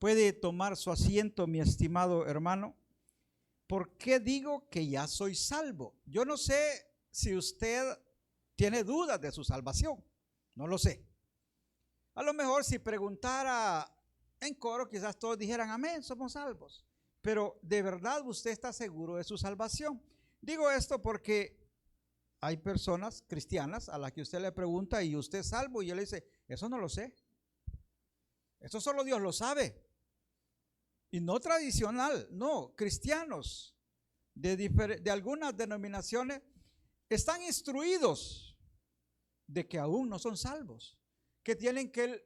Puede tomar su asiento, mi estimado hermano. ¿Por qué digo que ya soy salvo? Yo no sé si usted tiene dudas de su salvación. No lo sé. A lo mejor si preguntara en coro, quizás todos dijeran amén, somos salvos. Pero ¿de verdad usted está seguro de su salvación? Digo esto porque hay personas cristianas a las que usted le pregunta, ¿y usted es salvo? Y él dice, eso no lo sé. Eso solo Dios lo sabe. Y no tradicional, no, cristianos de algunas denominaciones están instruidos de que aún no son salvos, que tienen que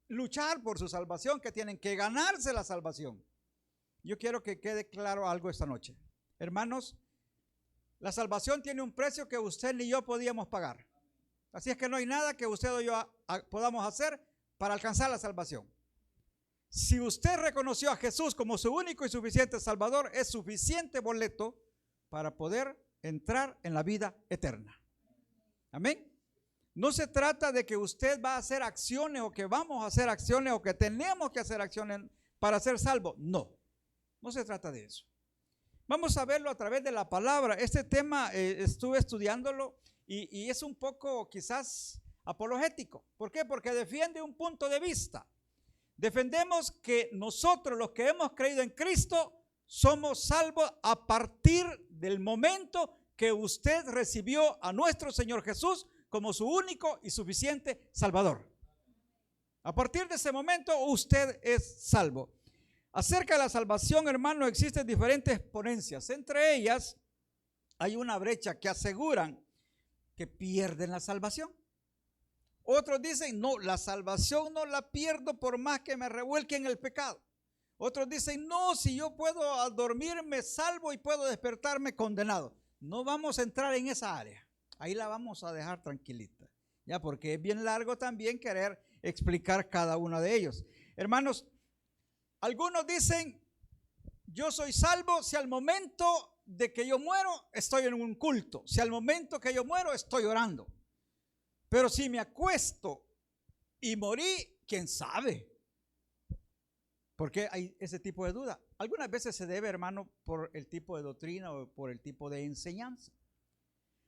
luchar por su salvación, que tienen que ganarse la salvación. Yo quiero que quede claro algo esta noche. Hermanos, la salvación tiene un precio que usted ni yo podíamos pagar. Así es que no hay nada que usted o yo podamos hacer para alcanzar la salvación. Si usted reconoció a Jesús como su único y suficiente Salvador, es suficiente boleto para poder entrar en la vida eterna. Amén. No se trata de que usted va a hacer acciones o que vamos a hacer acciones o que tenemos que hacer acciones para ser salvo. No, no se trata de eso. Vamos a verlo a través de la palabra. Este tema estuve estudiándolo y es un poco quizás apologético. ¿Por qué? Porque defiende un punto de vista. Defendemos que nosotros los que hemos creído en Cristo somos salvos a partir del momento que usted recibió a nuestro Señor Jesús como su único y suficiente Salvador. A partir de ese momento usted es salvo. Acerca de la salvación, hermano, existen diferentes ponencias. Entre ellas hay una brecha que aseguran que pierden la salvación. Otros dicen, no, la salvación no la pierdo por más que me revuelque en el pecado. Otros dicen, no, si yo puedo dormirme salvo y puedo despertarme condenado. No vamos a entrar en esa área. Ahí la vamos a dejar tranquilita. Ya, porque es bien largo también querer explicar cada uno de ellos. Hermanos, algunos dicen, yo soy salvo si al momento de que yo muero estoy en un culto. Si al momento que yo muero estoy orando. Pero si me acuesto y morí, ¿quién sabe? Porque hay ese tipo de duda. Algunas veces se debe, hermano, por el tipo de doctrina o por el tipo de enseñanza.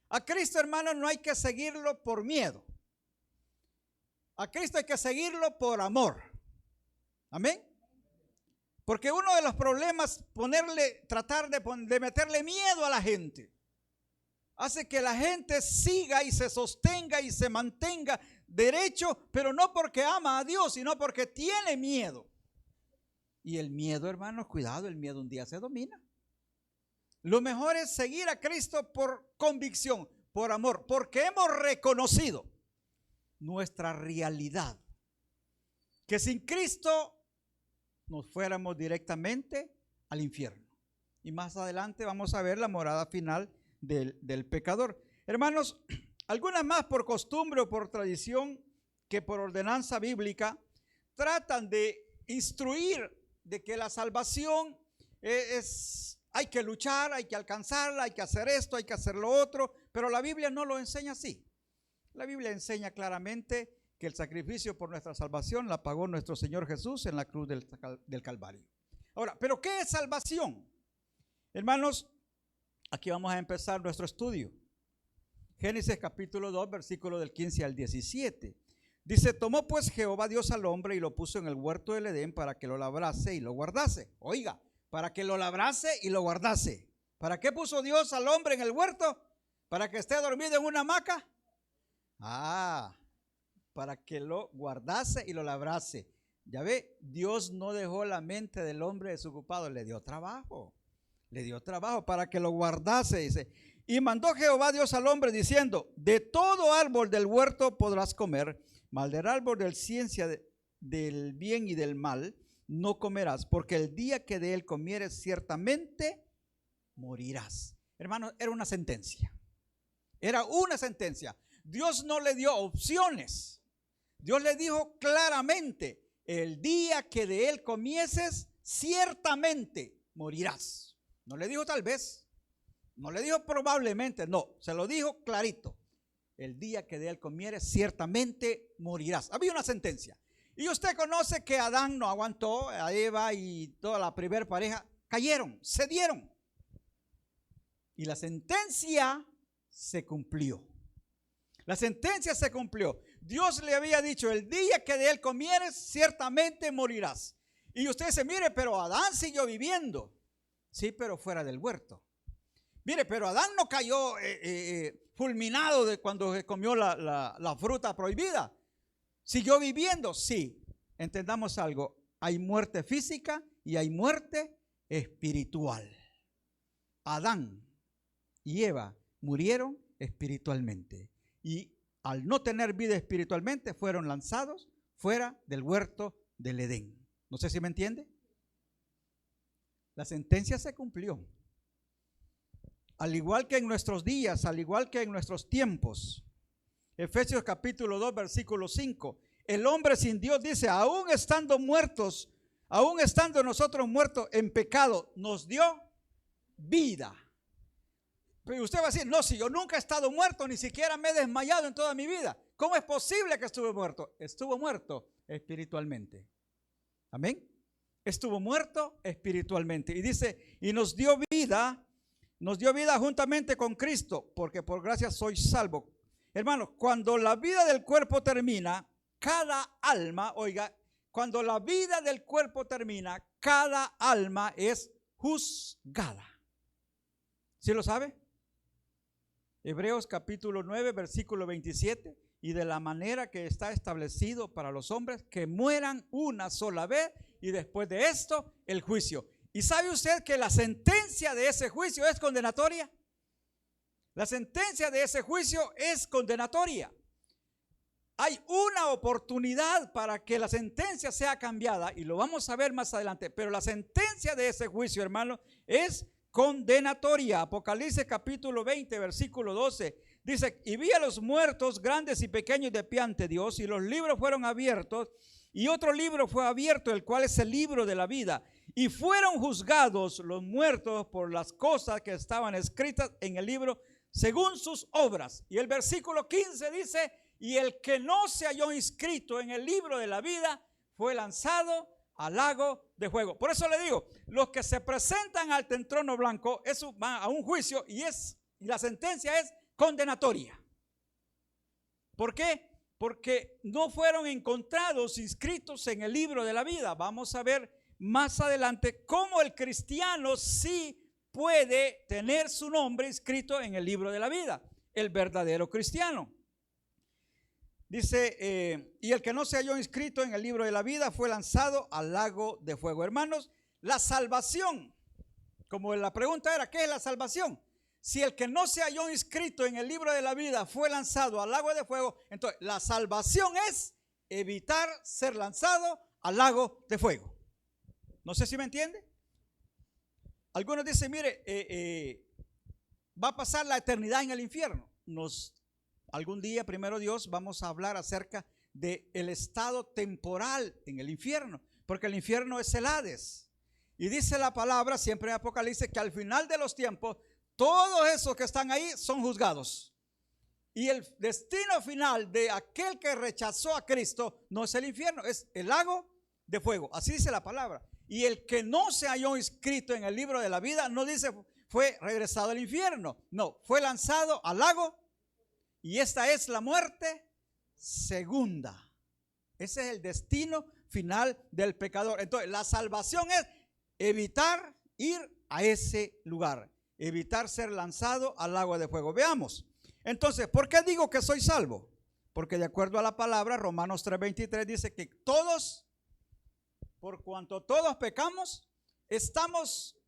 A Cristo, hermano, no hay que seguirlo por miedo. A Cristo hay que seguirlo por amor. Amén. Porque uno de los problemas, tratar de meterle miedo a la gente, hace que la gente siga y se sostenga y se mantenga derecho, pero no porque ama a Dios, sino porque tiene miedo. Y el miedo, hermanos, cuidado, el miedo un día se domina. Lo mejor es seguir a Cristo por convicción, por amor, porque hemos reconocido nuestra realidad. Que sin Cristo nos fuéramos directamente al infierno. Y más adelante vamos a ver la morada final del pecador. Hermanos, algunas más por costumbre o por tradición que por ordenanza bíblica tratan de instruir de que la salvación hay que luchar, hay que alcanzarla, hay que hacer esto, hay que hacer lo otro, pero la Biblia no lo enseña así. La Biblia enseña claramente que el sacrificio por nuestra salvación la pagó nuestro Señor Jesús en la cruz del Calvario. Ahora, ¿pero qué es salvación? Hermanos, aquí vamos a empezar nuestro estudio. Génesis capítulo 2, versículo del 15 al 17. Dice, tomó pues Jehová Dios al hombre y lo puso en el huerto del Edén para que lo labrase y lo guardase. Oiga, para que lo labrase y lo guardase. ¿Para qué puso Dios al hombre en el huerto? ¿Para que esté dormido en una hamaca? Para que lo guardase y lo labrase. Ya ve, Dios no dejó la mente del hombre desocupado, le dio trabajo. Le dio trabajo para que lo guardase, dice. Y mandó Jehová Dios al hombre diciendo, de todo árbol del huerto podrás comer, mas del árbol de ciencia del bien y del mal no comerás, porque el día que de él comieres ciertamente morirás. Hermano, era una sentencia. Era una sentencia. Dios no le dio opciones. Dios le dijo claramente, el día que de él comieses ciertamente morirás. No le dijo tal vez, no le dijo probablemente, no, se lo dijo clarito. El día que de él comieres, ciertamente morirás. Había una sentencia. Y usted conoce que Adán no aguantó, a Eva y toda la primera pareja cayeron, cedieron. Y la sentencia se cumplió. La sentencia se cumplió. Dios le había dicho, el día que de él comieres, ciertamente morirás. Y usted dice, mire, pero Adán siguió viviendo. Sí, pero fuera del huerto. Mire, pero Adán no cayó fulminado de cuando comió la fruta prohibida. ¿Siguió viviendo? Sí. Entendamos algo. Hay muerte física y hay muerte espiritual. Adán y Eva murieron espiritualmente. Y al no tener vida espiritualmente, fueron lanzados fuera del huerto del Edén. No sé si me entiende. La sentencia se cumplió. Al igual que en nuestros días, al igual que en nuestros tiempos. Efesios capítulo 2, versículo 5. El hombre sin Dios dice, aún estando muertos, aún estando nosotros muertos en pecado, nos dio vida. Pero usted va a decir, no, si yo nunca he estado muerto, ni siquiera me he desmayado en toda mi vida. ¿Cómo es posible que estuve muerto? Estuvo muerto espiritualmente. Amén. Estuvo muerto espiritualmente. Y dice, y nos dio vida juntamente con Cristo, porque por gracia soy salvo. Hermanos, cuando la vida del cuerpo termina, cada alma, oiga, cuando la vida del cuerpo termina, cada alma es juzgada. ¿Sí lo sabe? Hebreos capítulo 9, versículo 27. Y de la manera que está establecido para los hombres que mueran una sola vez y después de esto el juicio. ¿Y sabe usted que la sentencia de ese juicio es condenatoria? La sentencia de ese juicio es condenatoria. Hay una oportunidad para que la sentencia sea cambiada y lo vamos a ver más adelante, pero la sentencia de ese juicio, hermano, es condenatoria. Apocalipsis capítulo 20, versículo 12, dice, y vi a los muertos grandes y pequeños de pie ante Dios, y los libros fueron abiertos, y otro libro fue abierto, el cual es el libro de la vida, y fueron juzgados los muertos por las cosas que estaban escritas en el libro según sus obras. Y el versículo 15 dice, y el que no se halló inscrito en el libro de la vida fue lanzado al lago de fuego. Por eso le digo, los que se presentan al trono blanco, eso va a un juicio y la sentencia es condenatoria. ¿Por qué? Porque no fueron encontrados inscritos en el libro de la vida. Vamos a ver más adelante cómo el cristiano sí puede tener su nombre inscrito en el libro de la vida, el verdadero cristiano. Dice, y el que no se halló inscrito en el libro de la vida fue lanzado al lago de fuego. Hermanos, la salvación, como la pregunta era, ¿qué es la salvación? Si el que no se halló inscrito en el libro de la vida fue lanzado al lago de fuego, entonces la salvación es evitar ser lanzado al lago de fuego. No sé si me entiende. Algunos dicen, mire, va a pasar la eternidad en el infierno. Algún día, primero Dios, vamos a hablar acerca del estado temporal en el infierno, porque el infierno es el Hades. Y dice la palabra, siempre en Apocalipsis, que al final de los tiempos, todos esos que están ahí son juzgados. Y el destino final de aquel que rechazó a Cristo no es el infierno, es el lago de fuego. Así dice la palabra. Y el que no se halló inscrito en el libro de la vida, no dice fue regresado al infierno. No, fue lanzado al lago. Y esta es la muerte segunda. Ese es el destino final del pecador. Entonces, la salvación es evitar ir a ese lugar. Evitar ser lanzado al lago de fuego. Veamos. Entonces, ¿por qué digo que soy salvo? Porque de acuerdo a la palabra, Romanos 3:23 dice que todos, por cuanto todos pecamos, estamos,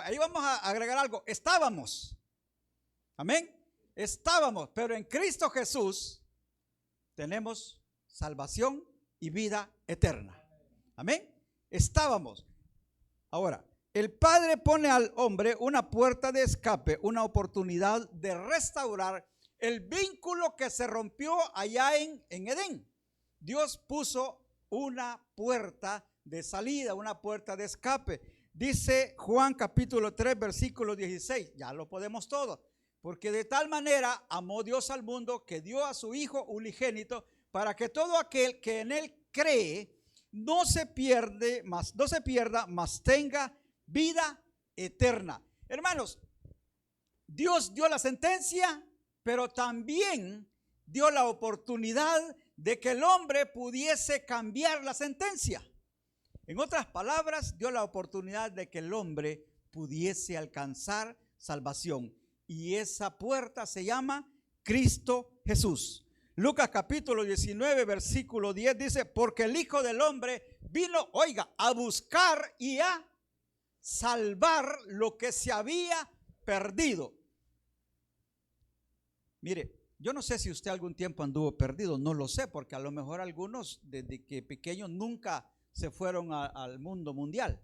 ahí vamos a agregar algo, estábamos. Amén. Estábamos, pero en Cristo Jesús tenemos salvación y vida eterna. Amén. Estábamos. Ahora, el Padre pone al hombre una puerta de escape, una oportunidad de restaurar el vínculo que se rompió allá en Edén. Dios puso una puerta de salida, una puerta de escape. Dice Juan capítulo 3, versículo 16, ya lo podemos todo. Porque de tal manera amó Dios al mundo que dio a su Hijo unigénito para que todo aquel que en él cree no se pierda, mas tenga vida eterna. Hermanos, Dios dio la sentencia, pero también dio la oportunidad de que el hombre pudiese cambiar la sentencia. En otras palabras, dio la oportunidad de que el hombre pudiese alcanzar salvación. Y esa puerta se llama Cristo Jesús. Lucas capítulo 19, versículo 10 dice, porque el Hijo del Hombre vino, oiga, a buscar y a salvar lo que se había perdido. Mire, yo no sé si usted algún tiempo anduvo perdido, no lo sé, porque a lo mejor algunos desde que pequeños nunca se fueron al mundo mundial,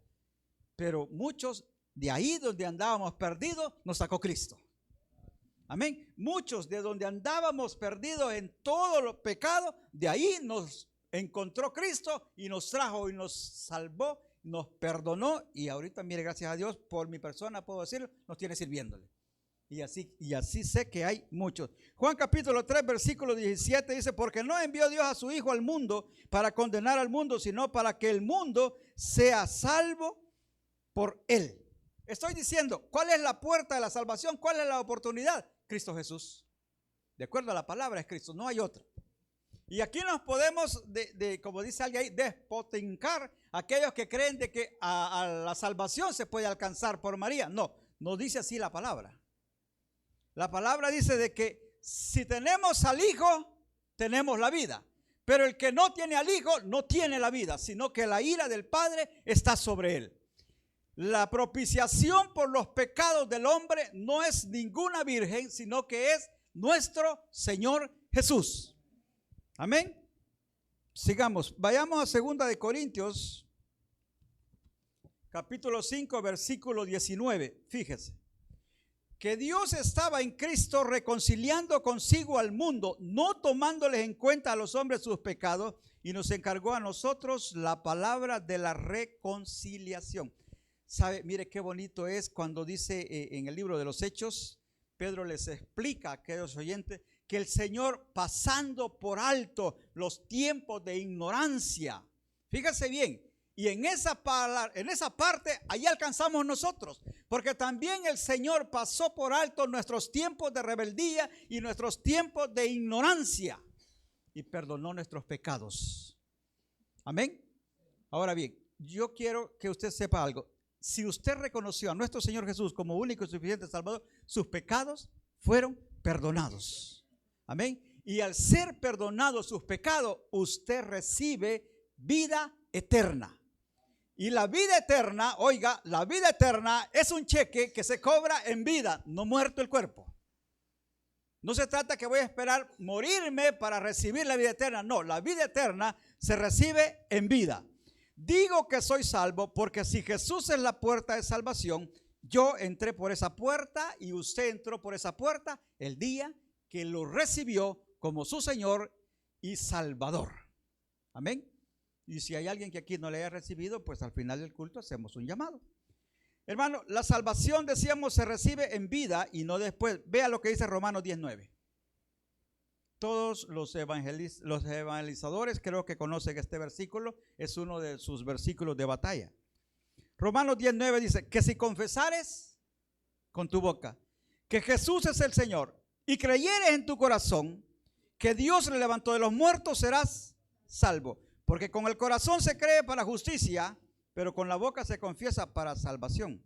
pero muchos de ahí donde andábamos perdidos nos sacó Cristo. Amén. Muchos de donde andábamos perdidos en todos los pecados, de ahí nos encontró Cristo y nos trajo y nos salvó, nos perdonó, y ahorita, mire, gracias a Dios, por mi persona puedo decirlo, nos tiene sirviéndole. Y así sé que hay muchos. Juan capítulo 3, versículo 17 dice, porque no envió Dios a su Hijo al mundo para condenar al mundo, sino para que el mundo sea salvo por él. Estoy diciendo, ¿cuál es la puerta de la salvación? ¿Cuál es la oportunidad? Cristo Jesús. De acuerdo a la palabra es Cristo, no hay otra. Y aquí nos podemos, como dice alguien ahí, despotincar aquellos que creen de que a la salvación se puede alcanzar por María. No, no dice así la palabra. La palabra dice de que si tenemos al Hijo, tenemos la vida. Pero el que no tiene al Hijo, no tiene la vida, sino que la ira del Padre está sobre él. La propiciación por los pecados del hombre no es ninguna virgen, sino que es nuestro Señor Jesús. Amén. Sigamos. Vayamos a 2 de Corintios, capítulo 5, versículo 19. Fíjese. Que Dios estaba en Cristo reconciliando consigo al mundo, no tomándoles en cuenta a los hombres sus pecados, y nos encargó a nosotros la palabra de la reconciliación. ¿Sabe? Mire qué bonito es cuando dice en el libro de los Hechos, Pedro les explica a aquellos oyentes que el Señor, pasando por alto los tiempos de ignorancia, fíjese bien, y en esa parte, ahí alcanzamos nosotros, porque también el Señor pasó por alto nuestros tiempos de rebeldía y nuestros tiempos de ignorancia y perdonó nuestros pecados. Amén. Ahora bien, yo quiero que usted sepa algo. Si usted reconoció a nuestro Señor Jesús como único y suficiente Salvador, sus pecados fueron perdonados. Amén. Y al ser perdonados sus pecados, usted recibe vida eterna. Y la vida eterna, oiga, la vida eterna es un cheque que se cobra en vida, no muerto el cuerpo. No se trata que voy a esperar morirme para recibir la vida eterna. No, la vida eterna se recibe en vida. Digo que soy salvo porque si Jesús es la puerta de salvación, yo entré por esa puerta y usted entró por esa puerta el día que lo recibió como su Señor y Salvador. Amén. Y si hay alguien que aquí no le haya recibido, pues al final del culto hacemos un llamado. Hermano, la salvación, decíamos, se recibe en vida y no después. Vea lo que dice Romanos 19. Todos los evangelizadores creo que conocen este versículo, es uno de sus versículos de batalla. Romanos 19 dice, que si confesares con tu boca que Jesús es el Señor y creyeres en tu corazón que Dios le levantó de los muertos, serás salvo. Porque con el corazón se cree para justicia, pero con la boca se confiesa para salvación.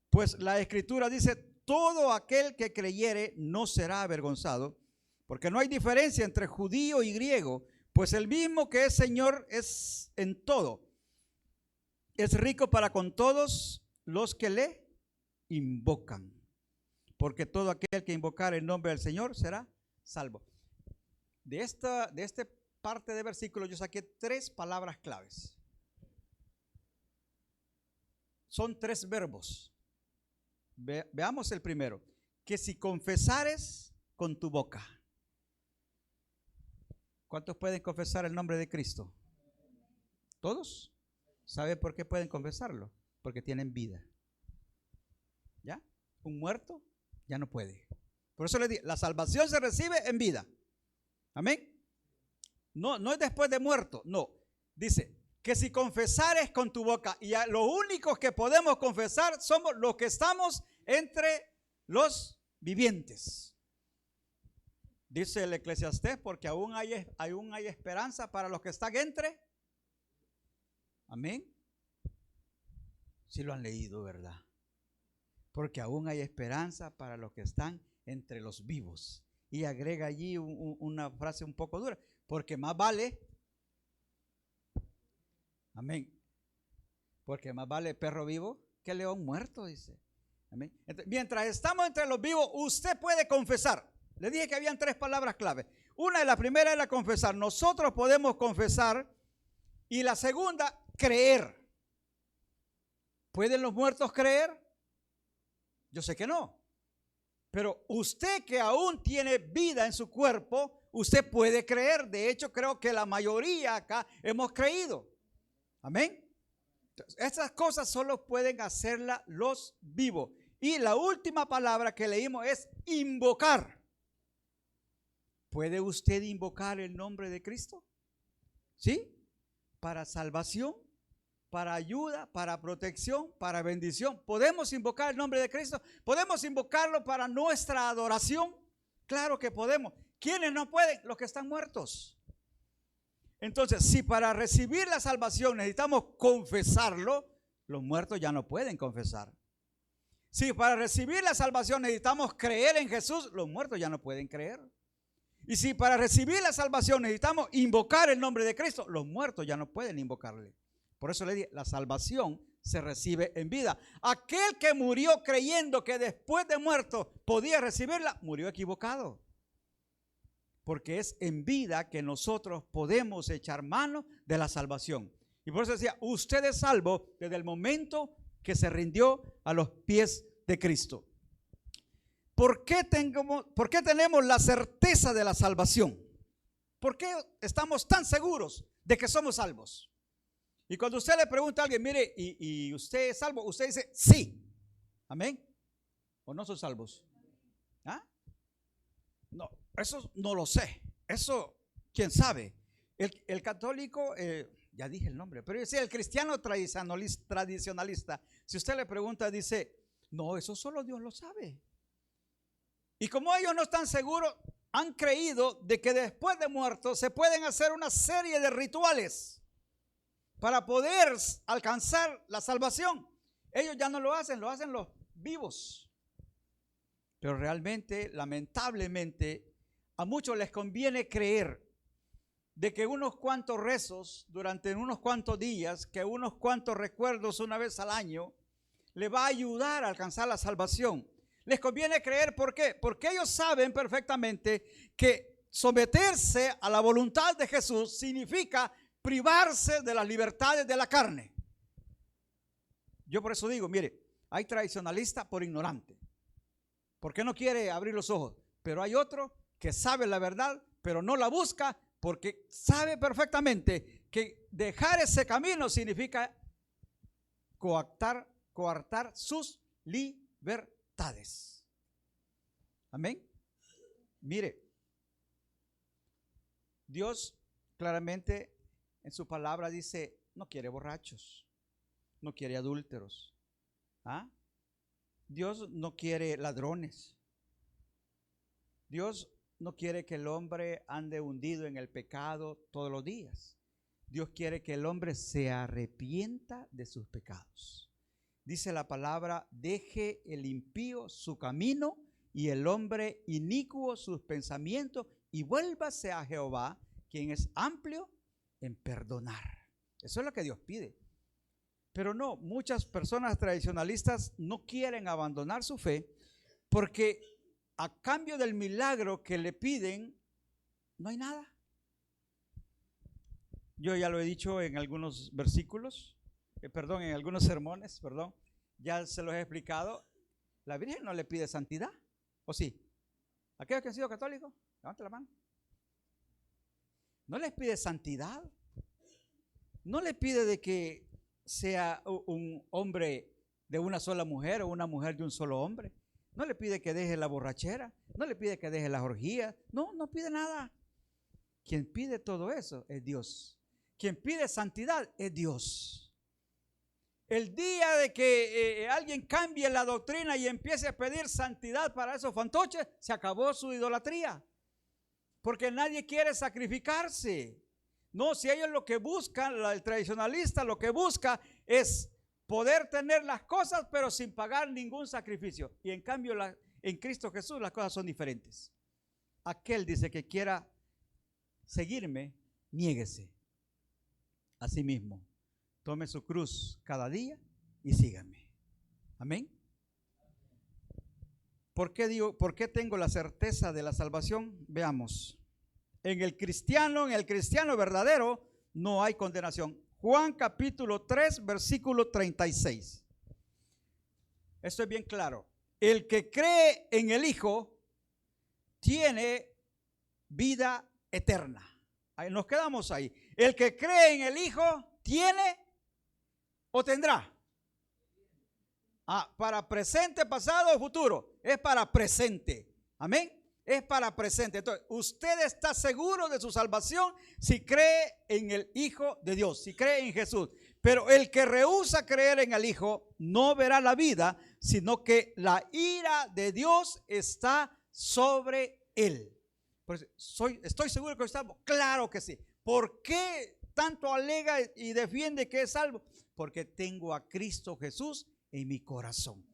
Pues la Escritura dice, todo aquel que creyere no será avergonzado, porque no hay diferencia entre judío y griego, pues el mismo que es Señor es en todo. Es rico para con todos los que le invocan, porque todo aquel que invocar el nombre del Señor será salvo. De esta parte de versículo yo saqué 3 palabras claves. Son 3 verbos. Veamos el primero. Que si confesares con tu boca. ¿Cuántos pueden confesar el nombre de Cristo? ¿Todos? ¿Sabe por qué pueden confesarlo? Porque tienen vida. ¿Ya? Un muerto ya no puede. Por eso les digo, la salvación se recibe en vida. Amén. No es después de muerto, no. Dice que si confesares con tu boca, y a los únicos que podemos confesar somos los que estamos entre los vivientes. Dice el Eclesiastés, porque aún hay esperanza para los que están entre. Amén. Si lo han leído, ¿verdad? Porque aún hay esperanza para los que están entre los vivos. Y agrega allí una frase un poco dura, porque más vale, amén, porque más vale perro vivo que león muerto, dice. Amén. Entonces, mientras estamos entre los vivos, usted puede confesar. Le dije que habían 3 palabras clave. Una de las primeras es la confesar. Nosotros podemos confesar. Y la segunda, creer. ¿Pueden los muertos creer? Yo sé que no. Pero usted que aún tiene vida en su cuerpo, usted puede creer. De hecho, creo que la mayoría acá hemos creído. Amén. Entonces, estas cosas solo pueden hacerlas los vivos. Y la última palabra que leímos es invocar. ¿Puede usted invocar el nombre de Cristo? ¿Sí? Para salvación, para ayuda, para protección, para bendición. ¿Podemos invocar el nombre de Cristo? ¿Podemos invocarlo para nuestra adoración? Claro que podemos. ¿Quiénes no pueden? Los que están muertos. Entonces, si para recibir la salvación necesitamos confesarlo, los muertos ya no pueden confesar. Si para recibir la salvación necesitamos creer en Jesús, los muertos ya no pueden creer. Y si para recibir la salvación necesitamos invocar el nombre de Cristo, los muertos ya no pueden invocarle. Por eso le dije, la salvación se recibe en vida. Aquel que murió creyendo que después de muerto podía recibirla, murió equivocado. Porque es en vida que nosotros podemos echar mano de la salvación. Y por eso decía, usted es salvo desde el momento que se rindió a los pies de Cristo. ¿Por qué tenemos la certeza de la salvación? ¿Por qué estamos tan seguros de que somos salvos? Y cuando usted le pregunta a alguien, mire, ¿y usted es salvo? Usted dice, sí. ¿Amén? ¿O no son salvos? ¿Ah? No, eso no lo sé. Eso, ¿quién sabe? El católico, ya dije el nombre, pero decía el cristiano tradicionalista, si usted le pregunta, dice, no, eso solo Dios lo sabe. Y como ellos no están seguros, han creído de que después de muertos se pueden hacer una serie de rituales para poder alcanzar la salvación. Ellos ya no lo hacen los vivos. Pero realmente, lamentablemente, a muchos les conviene creer de que unos cuantos rezos durante unos cuantos días, que unos cuantos recuerdos una vez al año, le va a ayudar a alcanzar la salvación. Les conviene creer, ¿por qué? Porque ellos saben perfectamente que someterse a la voluntad de Jesús significa privarse de las libertades de la carne. Yo por eso digo, mire, hay tradicionalistas por ignorante, porque no quiere abrir los ojos, pero hay otro que sabe la verdad, pero no la busca porque sabe perfectamente que dejar ese camino significa coartar sus libertades. Amén. Mire, Dios claramente en su palabra dice, no quiere borrachos, no quiere adúlteros. ¿Ah? Dios no quiere ladrones. Dios no quiere que el hombre ande hundido en el pecado todos los días. Dios quiere que el hombre se arrepienta de sus pecados. Dice la palabra, deje el impío su camino y el hombre inicuo sus pensamientos y vuélvase a Jehová, quien es amplio en perdonar. Eso es lo que Dios pide. Pero no, muchas personas tradicionalistas no quieren abandonar su fe porque a cambio del milagro que le piden, no hay nada. Yo ya lo he dicho en algunos versículos, en algunos sermones, ya se los he explicado. La Virgen no le pide santidad, ¿o sí? ¿Aquellos que han sido católicos? Levante la mano. No les pide santidad, no le pide de que sea un hombre de una sola mujer o una mujer de un solo hombre. No le pide que deje la borrachera, no le pide que deje las orgías, no pide nada. Quien pide todo eso es Dios. quien pide santidad es Dios. El día de que alguien cambie la doctrina y empiece a pedir santidad para esos fantoches, se acabó su idolatría. Porque nadie quiere sacrificarse. No, si ellos lo que buscan, el tradicionalista lo que busca es poder tener las cosas, pero sin pagar ningún sacrificio. Y en cambio, en Cristo Jesús las cosas son diferentes. Aquel dice que quiera seguirme, niéguese a sí mismo. Tome su cruz cada día y sígame. Amén. ¿Por qué tengo la certeza de la salvación? Veamos. En el cristiano verdadero, no hay condenación. Juan capítulo 3, versículo 36. Esto es bien claro. El que cree en el Hijo tiene vida eterna. Ahí nos quedamos ahí. El que cree en el Hijo tiene o tendrá. Para presente, pasado o futuro. Es para presente. Amén. Es para presente. Entonces, usted está seguro de su salvación si cree en el Hijo de Dios, si cree en Jesús. Pero el que rehúsa creer en el Hijo no verá la vida, sino que la ira de Dios está sobre él. Pues, ¿estoy seguro que estamos? Claro que sí. ¿Por qué tanto alega y defiende que es salvo? Porque tengo a Cristo Jesús en mi corazón.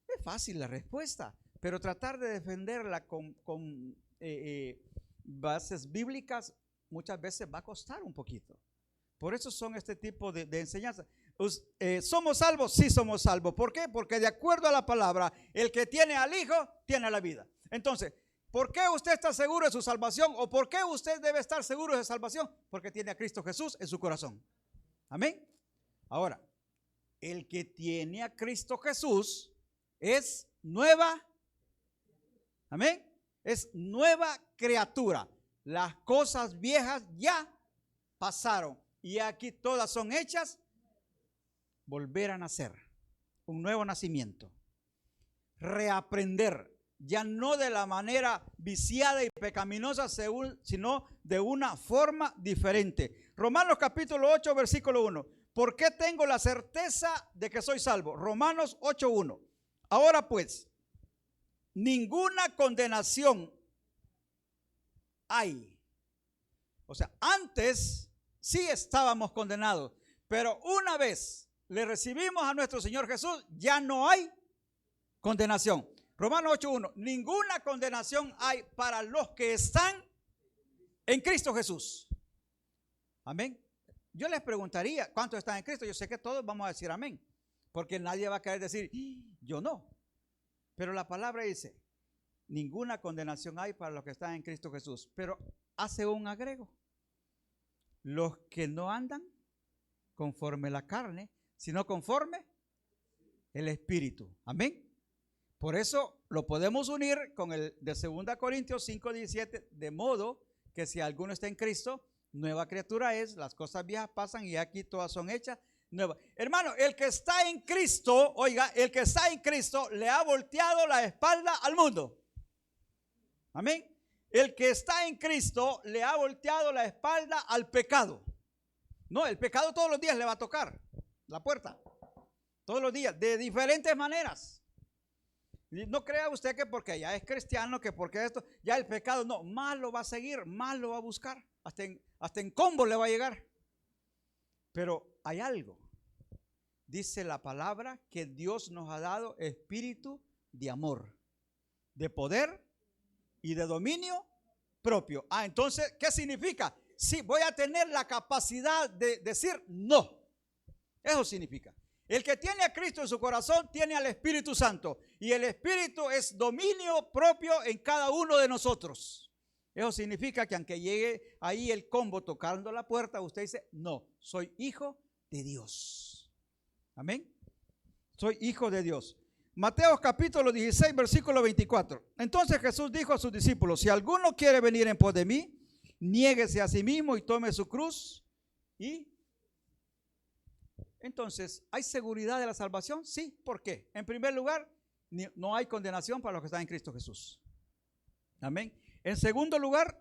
Es fácil la respuesta, pero tratar de defenderla con bases bíblicas muchas veces va a costar un poquito. Por eso son este tipo de enseñanzas. ¿Somos salvos? Sí somos salvos. ¿Por qué? Porque de acuerdo a la palabra, el que tiene al Hijo, tiene la vida. Entonces, ¿por qué usted está seguro de su salvación? ¿O por qué usted debe estar seguro de su salvación? Porque tiene a Cristo Jesús en su corazón. Amén. Ahora, el que tiene a Cristo Jesús es nueva. Amén. Es nueva criatura. Las cosas viejas ya pasaron y aquí todas son hechas. Volver a nacer. Un nuevo nacimiento. Reaprender. Ya no de la manera viciada y pecaminosa, sino de una forma diferente. Romanos capítulo 8, versículo 1. ¿Por qué tengo la certeza de que soy salvo? Romanos 8:1. Ahora pues, ninguna condenación hay. O sea, antes sí estábamos condenados, pero una vez le recibimos a nuestro Señor Jesús, ya no hay condenación. Romanos 8:1. Ninguna condenación hay para los que están en Cristo Jesús. Amén. Yo les preguntaría, ¿cuántos están en Cristo? Yo sé que todos vamos a decir amén, porque nadie va a querer decir, yo no. Pero la palabra dice, ninguna condenación hay para los que están en Cristo Jesús. Pero hace un agrego. Los que no andan conforme la carne, sino conforme el Espíritu. Amén. Por eso lo podemos unir con el de 2 Corintios 5:17, de modo que si alguno está en Cristo, nueva criatura es, las cosas viejas pasan y aquí todas son hechas nuevas. Hermano, el que está en Cristo, oiga, el que está en Cristo le ha volteado la espalda al mundo. Amén. El que está en Cristo le ha volteado la espalda al pecado. No, el pecado todos los días le va a tocar la puerta. Todos los días, de diferentes maneras. No crea usted que porque ya es cristiano, que porque esto, ya el pecado, no, más lo va a seguir, más lo va a buscar. Hasta en combo le va a llegar. Pero hay algo. Dice la palabra que Dios nos ha dado espíritu de amor, de poder y de dominio propio. Entonces, ¿qué significa? Sí, voy a tener la capacidad de decir no. Eso significa. El que tiene a Cristo en su corazón tiene al Espíritu Santo. Y el Espíritu es dominio propio en cada uno de nosotros. Eso significa que aunque llegue ahí el combo tocando la puerta, usted dice, no, soy hijo de Dios. Amén. Soy hijo de Dios. Mateo capítulo 16, versículo 24. Entonces Jesús dijo a sus discípulos, si alguno quiere venir en pos de mí, niéguese a sí mismo y tome su cruz. Y entonces, ¿hay seguridad de la salvación? Sí. ¿Por qué? En primer lugar, no hay condenación para los que están en Cristo Jesús. Amén. En segundo lugar,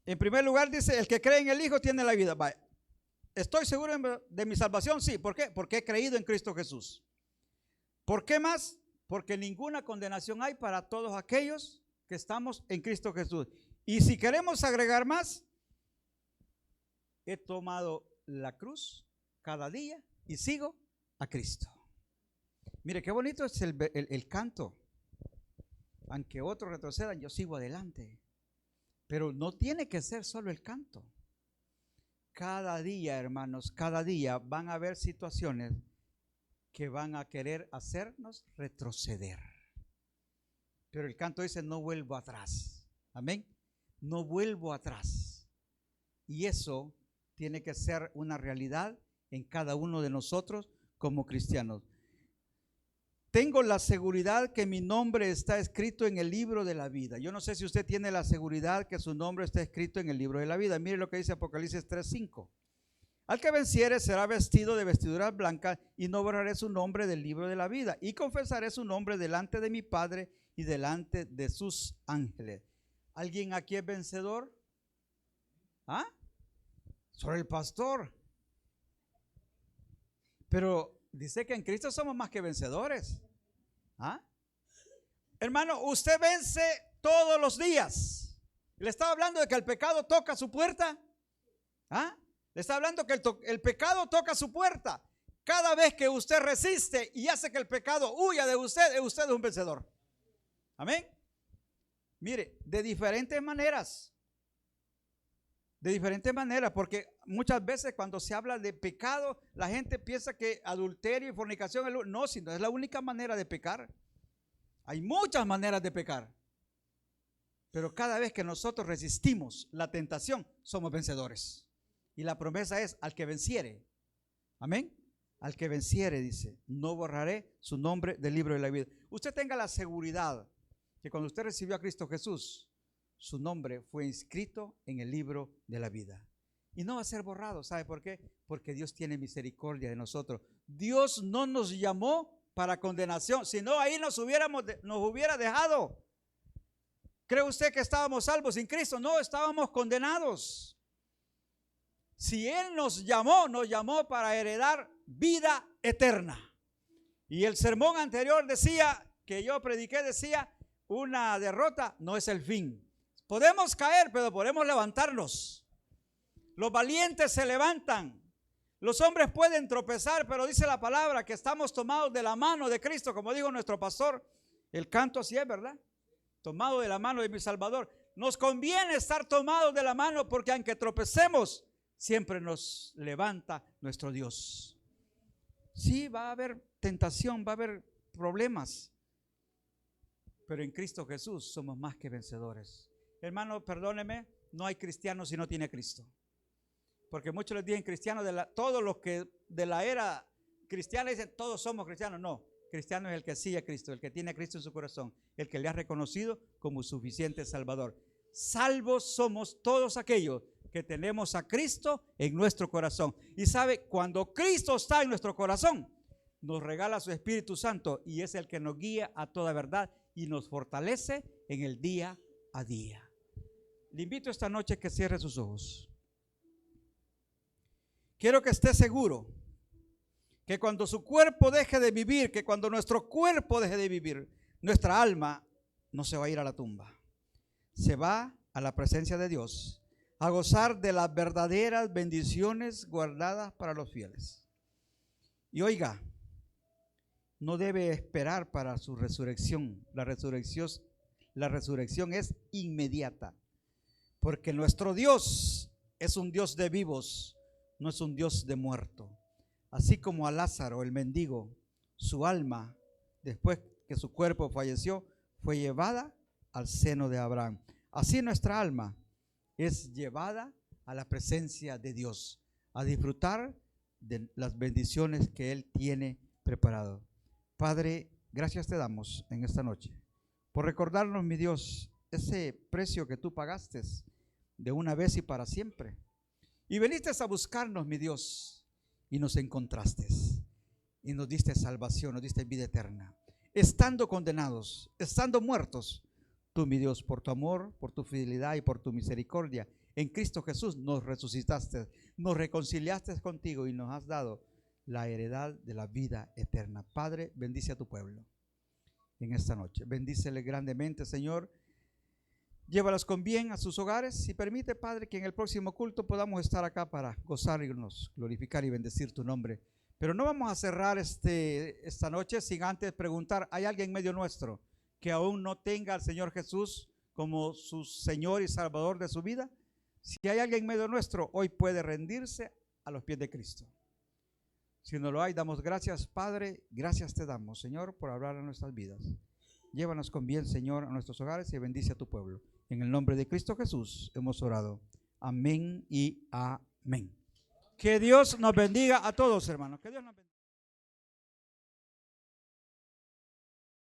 En primer lugar dice, el que cree en el Hijo tiene la vida. Vaya. ¿Estoy seguro de mi salvación? Sí. ¿Por qué? Porque he creído en Cristo Jesús. ¿Por qué más? Porque ninguna condenación hay para todos aquellos que estamos en Cristo Jesús. Y si queremos agregar más, he tomado la cruz cada día y sigo a Cristo. Mire, qué bonito es el canto. Aunque otros retrocedan, yo sigo adelante. Pero no tiene que ser solo el canto. Cada día, hermanos, cada día van a haber situaciones que van a querer hacernos retroceder. Pero el canto dice, no vuelvo atrás. Amén. No vuelvo atrás. Y eso tiene que ser una realidad en cada uno de nosotros como cristianos. Tengo la seguridad que mi nombre está escrito en el libro de la vida. Yo no sé si usted tiene la seguridad que su nombre está escrito en el libro de la vida. Mire lo que dice Apocalipsis 3:5. Al que venciere será vestido de vestiduras blancas y no borraré su nombre del libro de la vida. Y confesaré su nombre delante de mi Padre y delante de sus ángeles. ¿Alguien aquí es vencedor? ¿Ah? Solo el pastor. Pero dice que en Cristo somos más que vencedores. ¿Ah? Hermano, usted vence todos los días. Le estaba hablando de que el pecado toca su puerta. ¿Ah? Le está hablando que el pecado toca su puerta. Cada vez que usted resiste y hace que el pecado huya de usted es un vencedor. Amén. Mire, de diferentes maneras. De diferentes maneras, porque muchas veces cuando se habla de pecado, la gente piensa que adulterio y fornicación no, sino es la única manera de pecar. Hay muchas maneras de pecar. Pero cada vez que nosotros resistimos la tentación, somos vencedores. Y la promesa es al que venciere. Amén. Al que venciere, dice, no borraré su nombre del libro de la vida. Usted tenga la seguridad que cuando usted recibió a Cristo Jesús, su nombre fue inscrito en el libro de la vida. Y no va a ser borrado. ¿Sabe por qué? Porque Dios tiene misericordia de nosotros. Dios no nos llamó para condenación, sino ahí nos hubiera dejado. ¿Cree usted que estábamos salvos sin Cristo? No, estábamos condenados. Si Él nos llamó para heredar vida eterna. Y el sermón anterior decía, que yo prediqué, decía, una derrota no es el fin. Podemos caer, pero podemos levantarnos. Los valientes se levantan. Los hombres pueden tropezar, pero dice la palabra que estamos tomados de la mano de Cristo, como dijo nuestro pastor. El canto así es, ¿verdad? Tomado de la mano de mi Salvador. Nos conviene estar tomados de la mano porque aunque tropecemos, siempre nos levanta nuestro Dios. Sí, va a haber tentación, va a haber problemas, pero en Cristo Jesús somos más que vencedores. Hermano, perdóneme, no hay cristiano si no tiene Cristo. Porque muchos les dicen cristianos, todos los que de la era cristiana dicen todos somos cristianos. No, cristiano es el que sigue a Cristo, el que tiene a Cristo en su corazón, el que le ha reconocido como suficiente Salvador. Salvos somos todos aquellos que tenemos a Cristo en nuestro corazón. Y sabe, cuando Cristo está en nuestro corazón, nos regala su Espíritu Santo y es el que nos guía a toda verdad y nos fortalece en el día a día. Le invito esta noche que cierre sus ojos. Quiero que esté seguro que cuando su cuerpo deje de vivir, que cuando nuestro cuerpo deje de vivir, nuestra alma no se va a ir a la tumba. Se va a la presencia de Dios, a gozar de las verdaderas bendiciones guardadas para los fieles. Y oiga, no debe esperar para su resurrección. La resurrección es inmediata, porque nuestro Dios es un Dios de vivos, no es un Dios de muertos. Así como a Lázaro, el mendigo, su alma, después que su cuerpo falleció, fue llevada al seno de Abraham. Así nuestra alma es llevada a la presencia de Dios, a disfrutar de las bendiciones que Él tiene preparado. Padre, gracias te damos en esta noche por recordarnos, mi Dios, ese precio que tú pagaste de una vez y para siempre. Y viniste a buscarnos, mi Dios, y nos encontraste y nos diste salvación, nos diste vida eterna. Estando condenados, estando muertos, tú, mi Dios, por tu amor, por tu fidelidad y por tu misericordia, en Cristo Jesús nos resucitaste, nos reconciliaste contigo y nos has dado la heredad de la vida eterna. Padre, bendice a tu pueblo en esta noche. Bendícele grandemente, Señor. Llévalos con bien a sus hogares y permite, Padre, que en el próximo culto podamos estar acá para gozarnos, glorificar y bendecir tu nombre. Pero no vamos a cerrar esta noche sin antes preguntar, ¿hay alguien en medio nuestro que aún no tenga al Señor Jesús como su Señor y Salvador de su vida? Si hay alguien en medio nuestro, hoy puede rendirse a los pies de Cristo. Si no lo hay, damos gracias, Padre. Gracias te damos, Señor, por hablar en nuestras vidas. Llévanos con bien, Señor, a nuestros hogares y bendice a tu pueblo. En el nombre de Cristo Jesús hemos orado. Amén y amén. Que Dios nos bendiga a todos, hermanos. Que Dios nos bendiga.